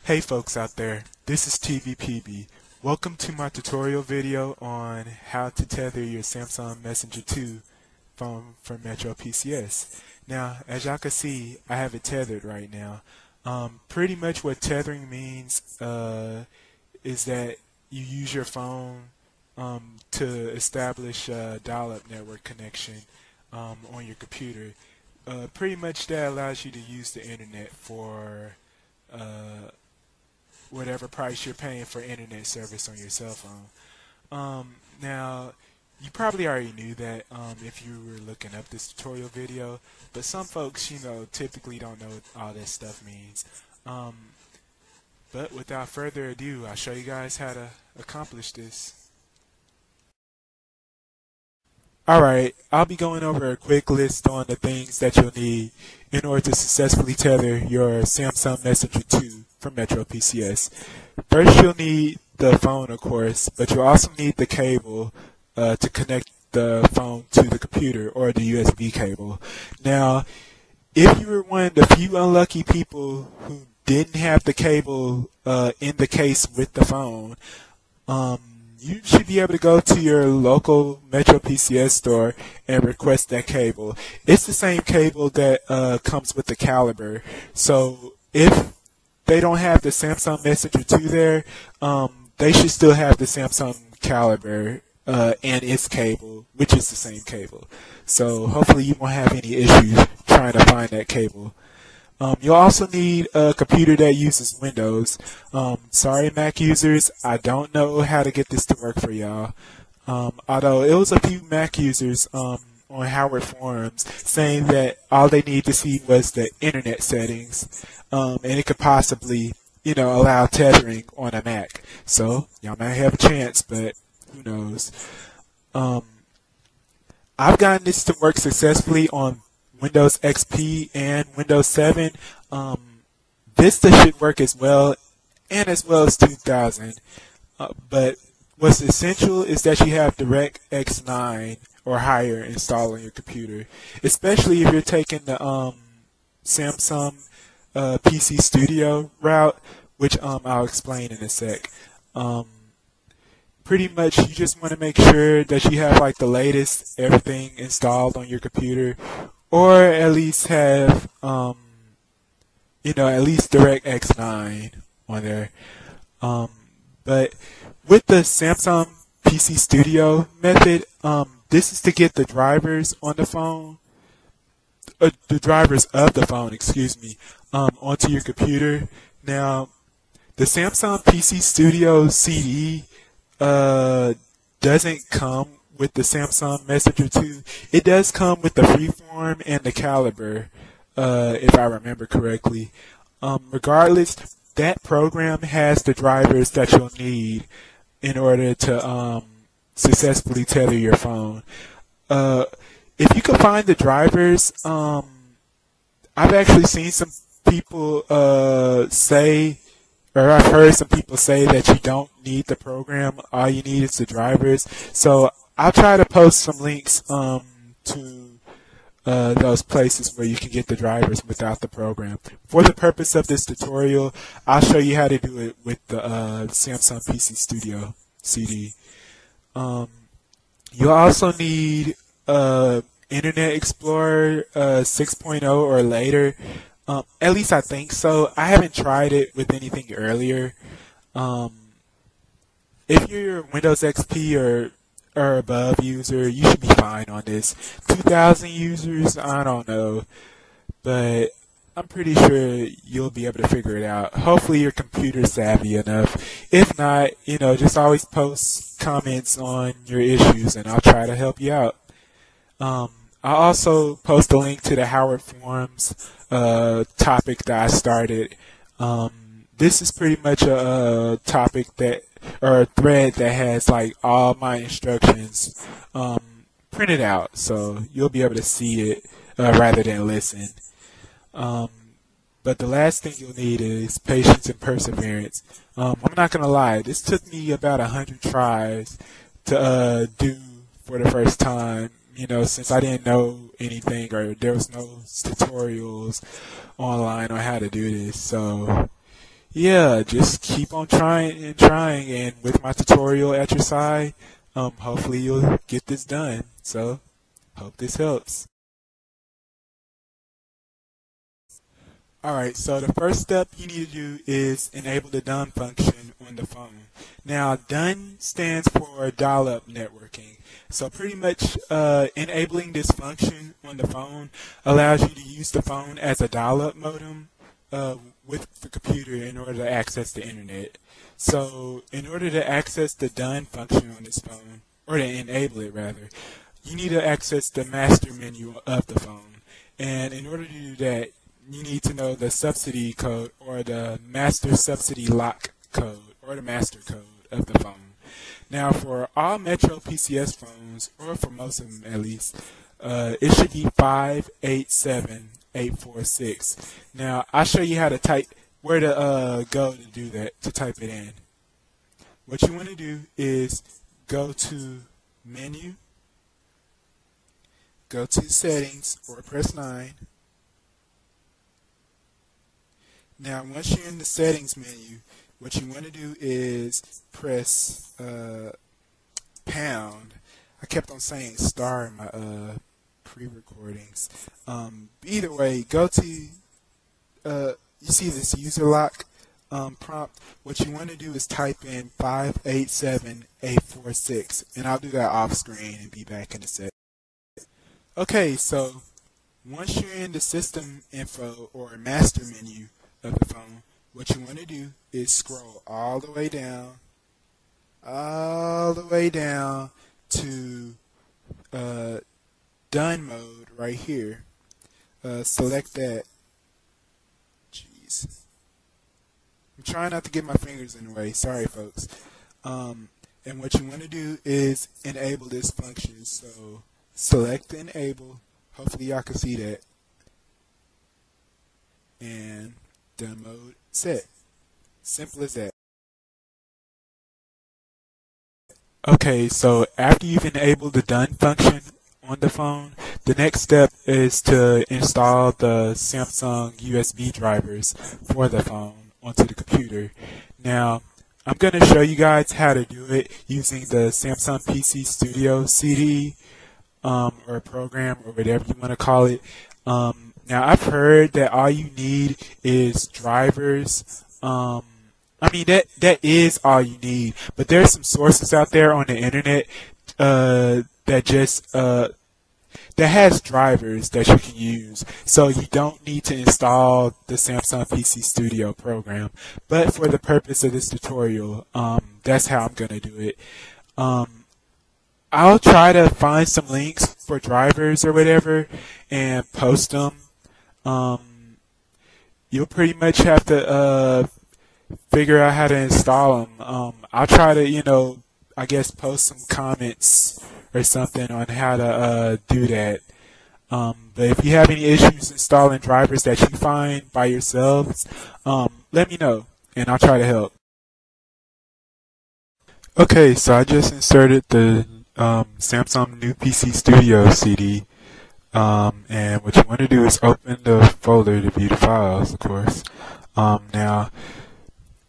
Hey folks out there, this is TVPB. Welcome to my tutorial video on how to tether your Samsung Messenger 2 phone from MetroPCS. Now, as y'all can see, I have it tethered right now. Pretty much what tethering means is that you use your phone to establish a dial-up network connection on your computer. Pretty much that allows you to use the internet for whatever price you're paying for internet service on your cell phone. Now, you probably already knew that if you were looking up this tutorial video, but some folks, typically don't know what all this stuff means. But without further ado, I'll show you guys how to accomplish this. Alright, I'll be going over a quick list on the things that you'll need in order to successfully tether your Samsung Messenger 2 from MetroPCS. First, you'll need the phone, of course, but you'll also need the cable to connect the phone to the computer, or the USB cable. Now, if you were one of the few unlucky people who didn't have the cable in the case with the phone, you should be able to go to your local MetroPCS store and request that cable. It's the same cable that comes with the caliber. So if they don't have the Samsung Messenger 2 there, they should still have the Samsung caliber and its cable, which is the same cable. So hopefully you won't have any issues trying to find that cable. You'll also need a computer that uses Windows. Sorry, Mac users, I don't know how to get this to work for y'all. Although it was a few Mac users on Howard forums saying that all they need to see was the internet settings, and it could possibly, allow tethering on a Mac. So y'all might have a chance, but who knows? I've gotten this to work successfully on Windows XP and Windows 7. Vista should work as well, and as well as 2000. But what's essential is that you have DirectX 9 or higher installed on your computer, especially if you're taking the Samsung PC Studio route, which I'll explain in a sec. Pretty much you just want to make sure that you have like the latest everything installed on your computer, or at least have at least DirectX 9 on there. But with the Samsung PC Studio method, this is to get the drivers on the phone, the drivers of the phone, excuse me, onto your computer. Now, the Samsung PC Studio CD doesn't come with the Samsung Messenger 2. It does come with the freeform and the caliber, if I remember correctly. Regardless, that program has the drivers that you'll need in order to successfully tether your phone. If you can find the drivers, I've actually seen some people say, or I've heard some people say that you don't need the program, all you need is the drivers. So I'll try to post some links to those places where you can get the drivers without the program. For the purpose of this tutorial, I'll show you how to do it with the Samsung PC Studio CD. You'll also need Internet Explorer 6.0 or later. At least I think so. I haven't tried it with anything earlier. If you're a Windows XP or above user, you should be fine on this. 2000 users, I don't know, but I'm pretty sure you'll be able to figure it out. Hopefully you're computer savvy enough. If not, just always post comments on your issues and I'll try to help you out. I'll also post a link to the Howard forums topic that I started. This is pretty much a topic or a thread that has like all my instructions printed out, so you'll be able to see it rather than listen. But the last thing you'll need is patience and perseverance. I'm not gonna lie, this took me about 100 tries to do for the first time. Since I didn't know anything, or there was no tutorials online on how to do this. So yeah, just keep on trying, and with my tutorial at your side, hopefully you'll get this done. So, hope this helps. Alright, so the first step you need to do is enable the done function on the phone. Now, done stands for dial-up networking. So pretty much enabling this function on the phone allows you to use the phone as a dial-up modem uh, with the computer in order to access the internet. So in order to access the done function on this phone, or to enable it rather, you need to access the master menu of the phone. And in order to do that, you need to know the subsidy code or the master subsidy lock code or the master code of the phone. Now, for all MetroPCS phones, or for most of them at least, it should be 587846. Now, I'll show you how to type, where to go to do that, to type it in. What you want to do is go to Menu, go to Settings, or press 9. Now, once you're in the Settings menu, what you want to do is press pound. I kept on saying star in my pre-recordings. Either way, go to, you see this user lock prompt. What you want to do is type in 587846, and I'll do that off screen and be back in a sec. Okay, so once you're in the system info or master menu of the phone, what you want to do is scroll all the way down to done mode right here. Select that. Jeez. I'm trying not to get my fingers in the way. Sorry, folks. And what you want to do is enable this function. So select enable. Hopefully y'all can see that. And done mode set. Simple as that. Okay, so after you've enabled the done function on the phone, the next step is to install the Samsung USB drivers for the phone onto the computer. Now, I'm going to show you guys how to do it using the Samsung PC Studio CD or program or whatever you want to call it. Now, I've heard that all you need is drivers. I mean, that is all you need. But there's some sources out there on the internet that just that has drivers that you can use. So you don't need to install the Samsung PC Studio program. But for the purpose of this tutorial, that's how I'm going to do it. I'll try to find some links for drivers or whatever and post them. You'll pretty much have to figure out how to install them. I'll try to, I guess post some comments or something on how to do that. But if you have any issues installing drivers that you find by yourselves, let me know and I'll try to help. Okay, so I just inserted the Samsung new PC Studio CD. And what you want to do is open the folder to view the files, of course. Now,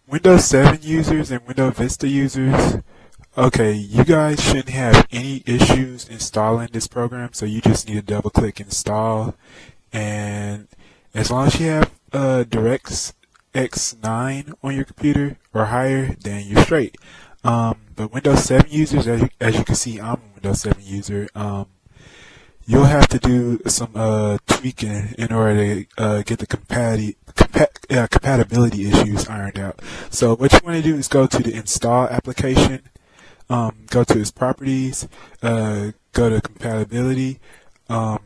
Windows 7 users and Windows Vista users, okay, you guys shouldn't have any issues installing this program, so you just need to double click install. And as long as you have DirectX 9 on your computer or higher, then you're straight. But Windows 7 users, as you can see, I'm a Windows 7 user. You'll have to do some tweaking in order to get the compatibility issues ironed out. So what you want to do is go to the install application, go to its properties, go to compatibility, and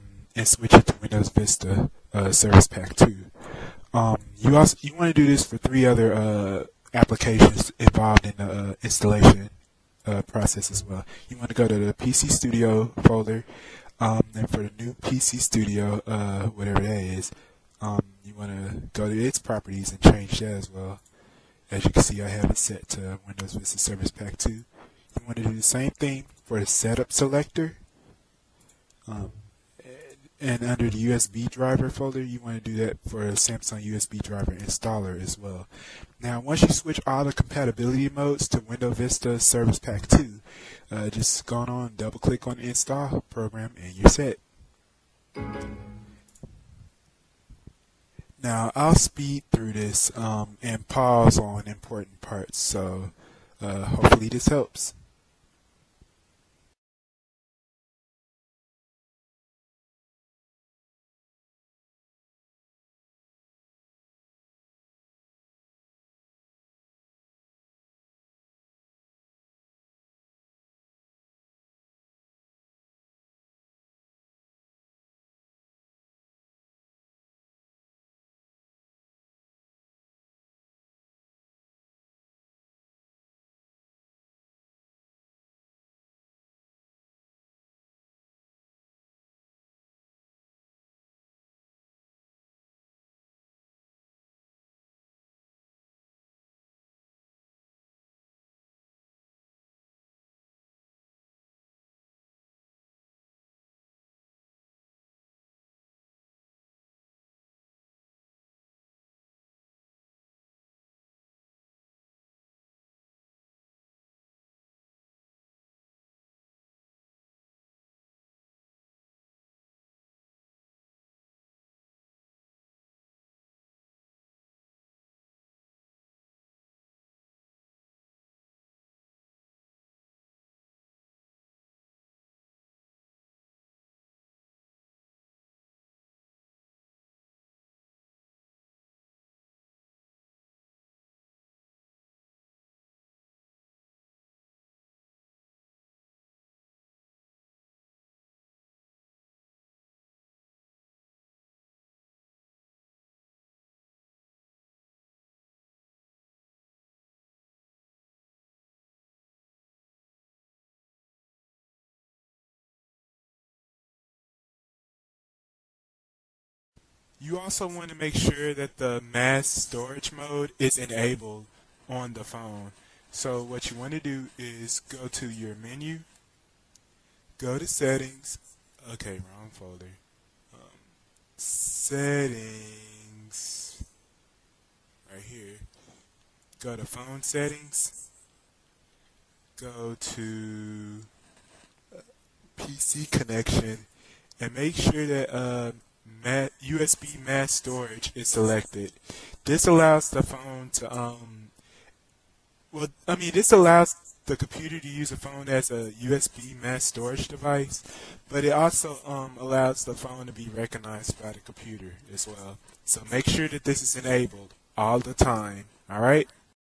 switch it to Windows Vista Service Pack 2. You want to do this for 3 other applications involved in the installation process as well. You want to go to the PC Studio folder. And for the new PC Studio, whatever that is, you want to go to its properties and change that as well. As you can see, I have it set to Windows Vista Service Pack 2. You want to do the same thing for the setup selector. And under the USB driver folder, you want to do that for a Samsung USB driver installer as well. Now, once you switch all the compatibility modes to Windows Vista Service Pack 2, just go on, double click on Install Program, and you're set. Now, I'll speed through this and pause on important parts, so hopefully this helps. You also want to make sure that the mass storage mode is enabled on the phone. So what you want to do is go to your menu, go to settings. Okay, wrong folder. Settings. Right here. Go to phone settings. Go to PC connection and make sure that USB mass storage is selected. This allows the phone to this allows the computer to use a phone as a USB mass storage device, but it also allows the phone to be recognized by the computer as well. So make sure that this is enabled all the time. All right.